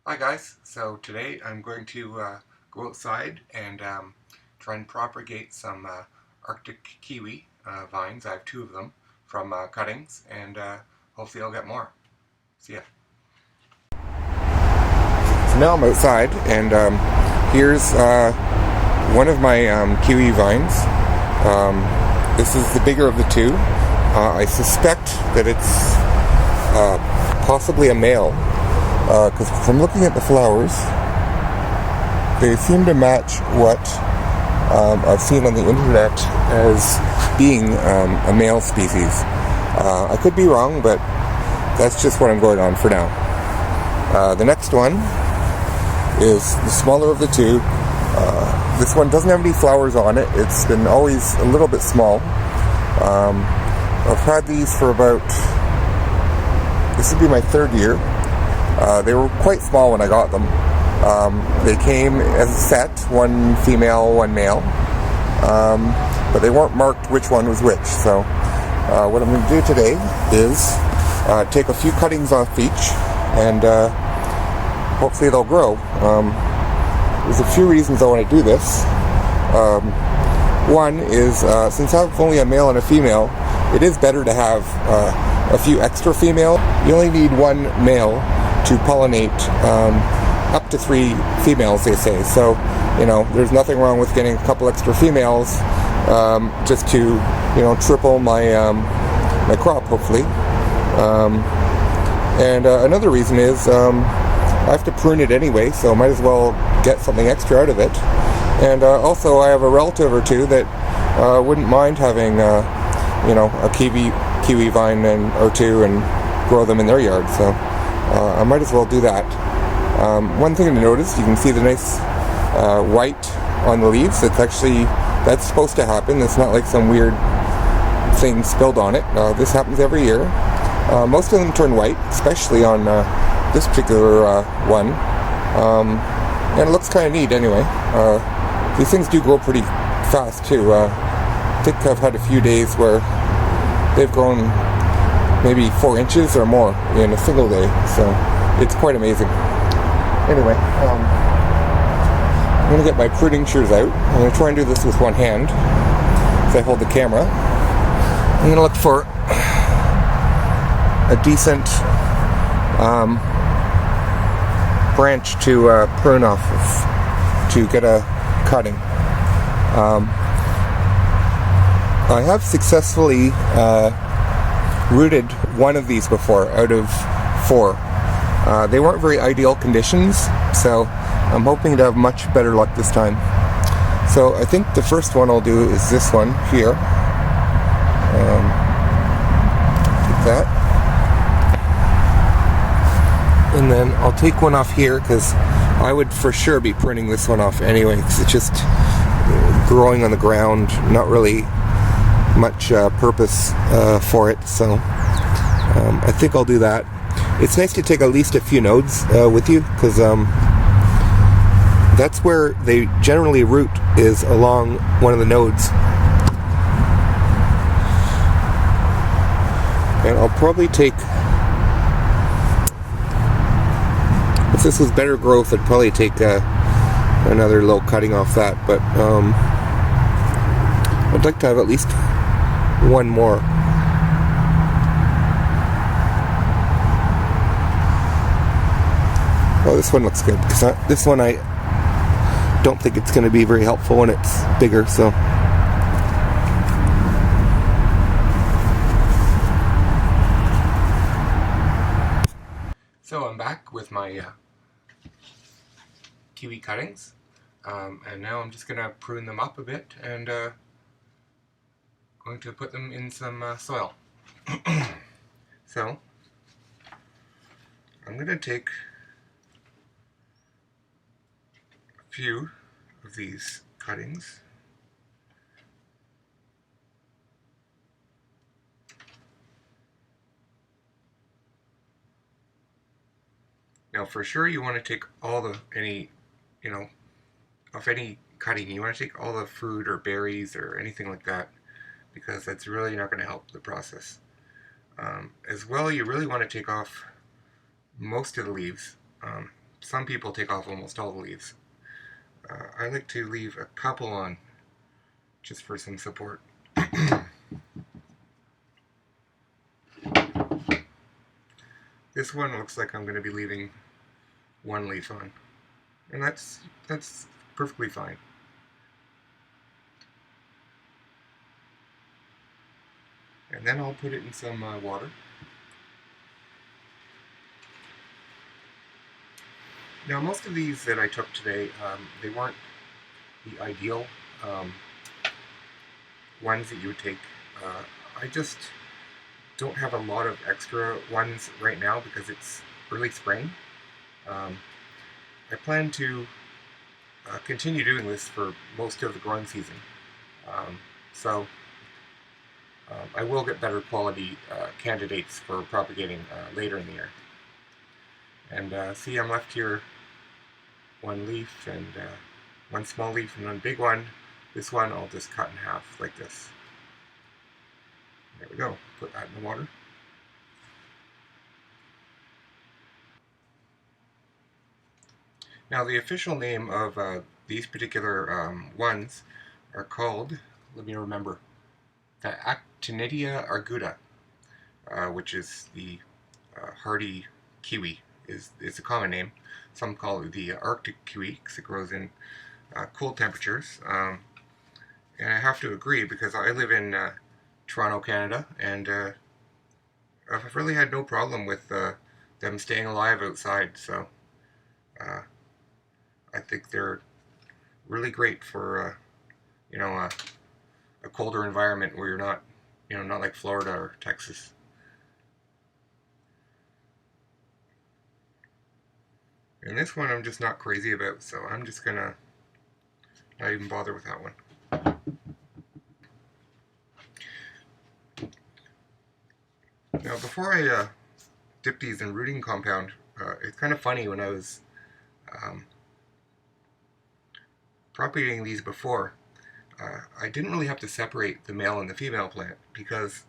Hi guys, so today I'm going to go outside and try and propagate some Arctic kiwi vines. I have two of them from cuttings, and hopefully I'll get more. See ya. So now I'm outside, and here's one of my kiwi vines. This is the bigger of the two. I suspect that it's possibly a male. Because from looking at the flowers, they seem to match what I've seen on the internet as being a male species. I could be wrong, but that's just what I'm going on for now. The next one is the smaller of the two. This one doesn't have any flowers on it. It's been always a little bit small. I've had these for about, this would be my third year. They were quite small when I got them. They came as a set, one female, one male, but they weren't marked which one was which. So what I'm going to do today is take a few cuttings off each, and hopefully they'll grow. There's a few reasons I want to do this. One is since I have only a male and a female, it is better to have a few extra female. You only need one male to pollinate up to 3 females, they say. So, you know, there's nothing wrong with getting a couple extra females just to, you know, triple my my crop, hopefully. And another reason is I have to prune it anyway, so might as well get something extra out of it. And also, I have a relative or two that wouldn't mind having, you know, a kiwi vine or two and grow them in their yard. So I might as well do that. One thing to notice, you can see the nice white on the leaves. It's actually, that's supposed to happen. It's not like some weird thing spilled on it. This happens every year. Most of them turn white, especially on this particular one. And it looks kind of neat anyway. These things do grow pretty fast too. I think I've had a few days where they've grown maybe 4 inches or more in a single day, so it's quite amazing. Anyway, I'm going to get my pruning shears out. I'm going to try and do this with one hand as I hold the camera. I'm going to look for a decent branch to prune off of to get a cutting. I have successfully rooted one of these before out of 4. They weren't very ideal conditions, so I'm hoping to have much better luck this time. So I think the first one I'll do is this one here. Take that. And then I'll take one off here, because I would for sure be pruning this one off anyway, because it's just growing on the ground, not really much purpose for it, so I think I'll do that. It's nice to take at least a few nodes with you, because that's where they generally root, is along one of the nodes. And I'll probably take, if this was better growth, I'd probably take another little cutting off that, but I'd like to have at least one more. Oh, this one looks good, because this one I don't think it's going to be very helpful when it's bigger, so. So I'm back with my kiwi cuttings, and now I'm just going to prune them up a bit and going to put them in some soil. So I'm going to take a few of these cuttings. Now for sure you want to take all the, of any cutting, you want to take all the fruit or berries or anything like that, because that's really not going to help the process. As well, you really want to take off most of the leaves. some people take off almost all the leaves. I like to leave a couple on just for some support. This one looks like I'm going to be leaving one leaf on, and that's perfectly fine. And then I'll put it in some water. Now, most of these that I took today, they weren't the ideal ones that you would take. I just don't have a lot of extra ones right now because it's early spring. I plan to continue doing this for most of the growing season. So I will get better quality candidates for propagating later in the year. And see, I'm left here one leaf and one small leaf and one big one. This one I'll just cut in half like this. There we go. Put that in the water. Now the official name of these particular ones are called, let me remember, the Actinidia arguta, which is the hardy kiwi. Is a common name. Some call it the Arctic kiwi because it grows in cold temperatures. And I have to agree because I live in Toronto, Canada, and I've really had no problem with them staying alive outside. So I think they're really great for a colder environment where you're not not like Florida or Texas. And this one I'm just not crazy about, so I'm just gonna not even bother with that one. Now before I dip these in rooting compound, it's kind of funny when I was propagating these before, I didn't really have to separate the male and the female plant because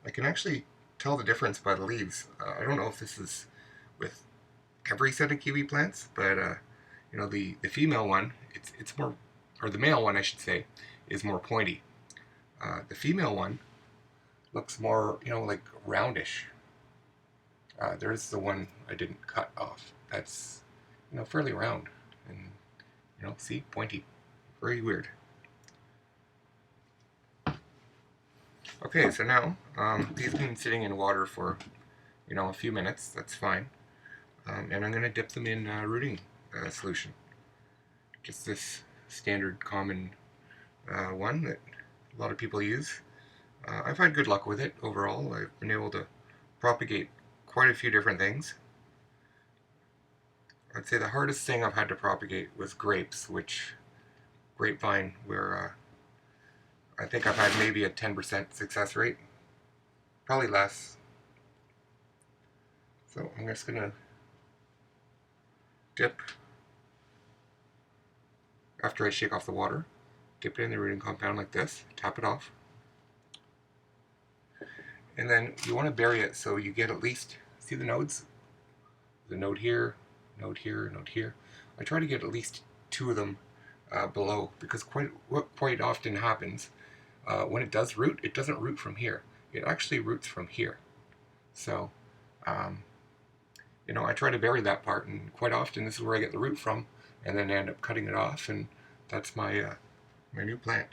I can actually tell the difference by the leaves. I don't know if this is with every set of kiwi plants, but the female one, it's more, or the male one I should say, is more pointy. The female one looks more like roundish. There's the one I didn't cut off. That's fairly round and see, pointy. Very weird. Okay, so now these have been sitting in water for a few minutes. That's fine. And I'm going to dip them in rooting solution. Just this standard common one that a lot of people use. I've had good luck with it overall. I've been able to propagate quite a few different things. I'd say the hardest thing I've had to propagate was grapes, grapevine, where I think I've had maybe a 10% success rate. Probably less. So I'm just going to dip, after I shake off the water, dip it in the rooting compound like this, tap it off, and then you want to bury it so you get at least, see the nodes? The node here, node here, node here. I try to get at least 2 of them below, because what quite often happens when it does root, it doesn't root from here. It actually roots from here. So I try to bury that part, and quite often this is where I get the root from, and then I end up cutting it off, and that's my my new plant.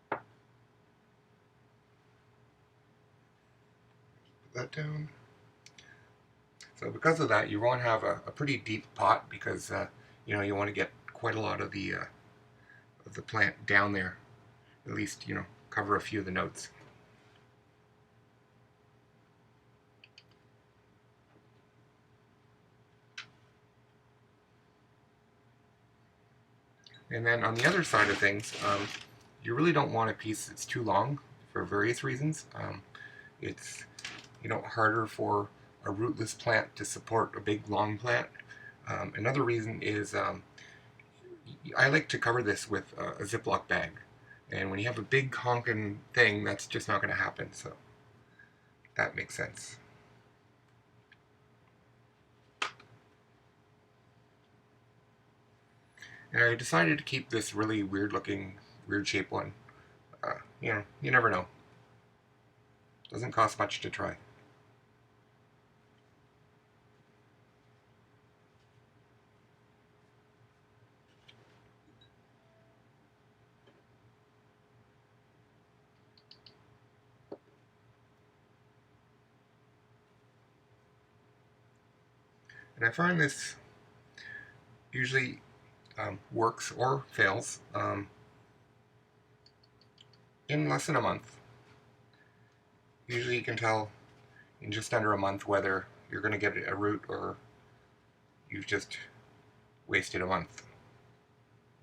Put that down. So because of that, you want to have a pretty deep pot because you want to get quite a lot of the plant down there. At least cover a few of the nodes. And then on the other side of things, you really don't want a piece that's too long for various reasons. It's harder for a rootless plant to support a big long plant. Another reason is I like to cover this with a Ziploc bag, and when you have a big honking thing, that's just not going to happen. So that makes sense. And I decided to keep this really weird looking, weird shaped one. You know, you never know. Doesn't cost much to try. And I find this usually works or fails in less than a month. Usually you can tell in just under a month whether you're going to get a root or you've just wasted a month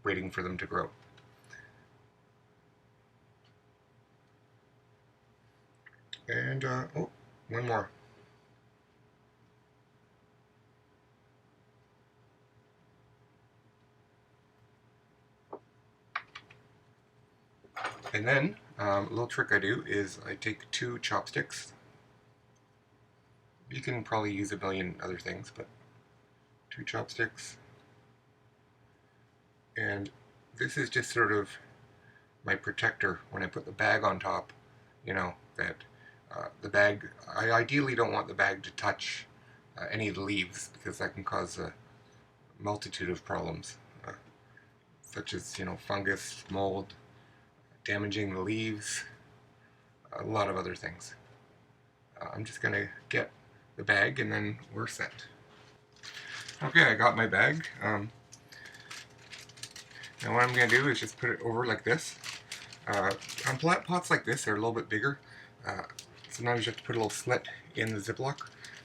waiting for them to grow. And, oh, one more. And then, a little trick I do is I take 2 chopsticks. You can probably use a million other things, but 2 chopsticks. And this is just sort of my protector when I put the bag on top, you know, that the bag, I ideally don't want the bag to touch any of the leaves because that can cause a multitude of problems, such as, you know, fungus, mold, damaging the leaves, a lot of other things. I'm just going to get the bag and then we're set. Okay, I got my bag. Now what I'm going to do is just put it over like this. On plant pots like this, they're a little bit bigger. Sometimes you have to put a little slit in the Ziploc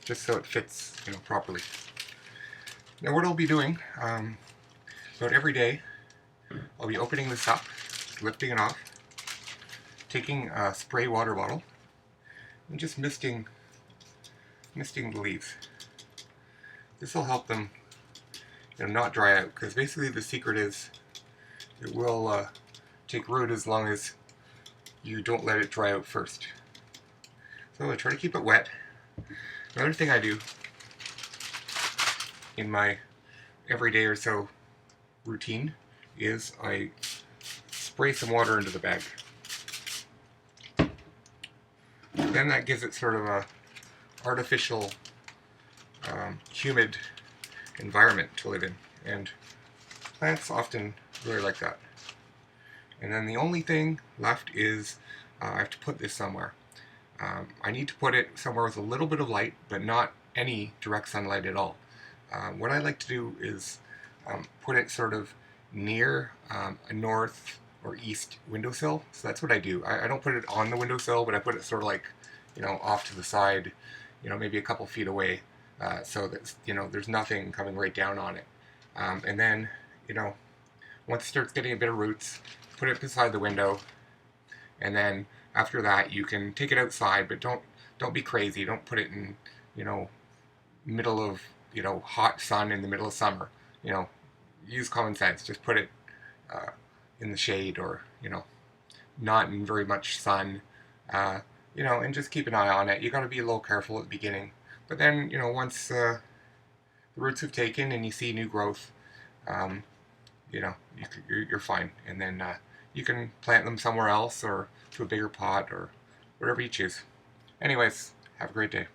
just so it fits, you know, properly. Now what I'll be doing, about every day, I'll be opening this up, lifting it off, taking a spray water bottle, and just misting the leaves. This will help them, you know, not dry out, because basically the secret is it will take root as long as you don't let it dry out first. So I try to keep it wet. Another thing I do in my everyday or so routine is I spray some water into the bag. Then that gives it sort of a artificial humid environment to live in, and plants often really like that. And then the only thing left is I have to put this somewhere. I need to put it somewhere with a little bit of light, but not any direct sunlight at all. What I like to do is put it sort of near a north or east windowsill. So that's what I do. I don't put it on the windowsill, but I put it sort of like, you know, off to the side, you know, maybe a couple feet away, so that, you know, there's nothing coming right down on it. And then, you know, once it starts getting a bit of roots, put it beside the window, and then after that you can take it outside, but don't be crazy. Don't put it in, you know, middle of, you know, hot sun in the middle of summer. You know, use common sense. Just put it in the shade, or, you know, not in very much sun, you know, and just keep an eye on it. You got to be a little careful at the beginning, but then, you know, once the roots have taken and you see new growth, you know, you're fine. And then you can plant them somewhere else or to a bigger pot or whatever you choose. Anyways, have a great day.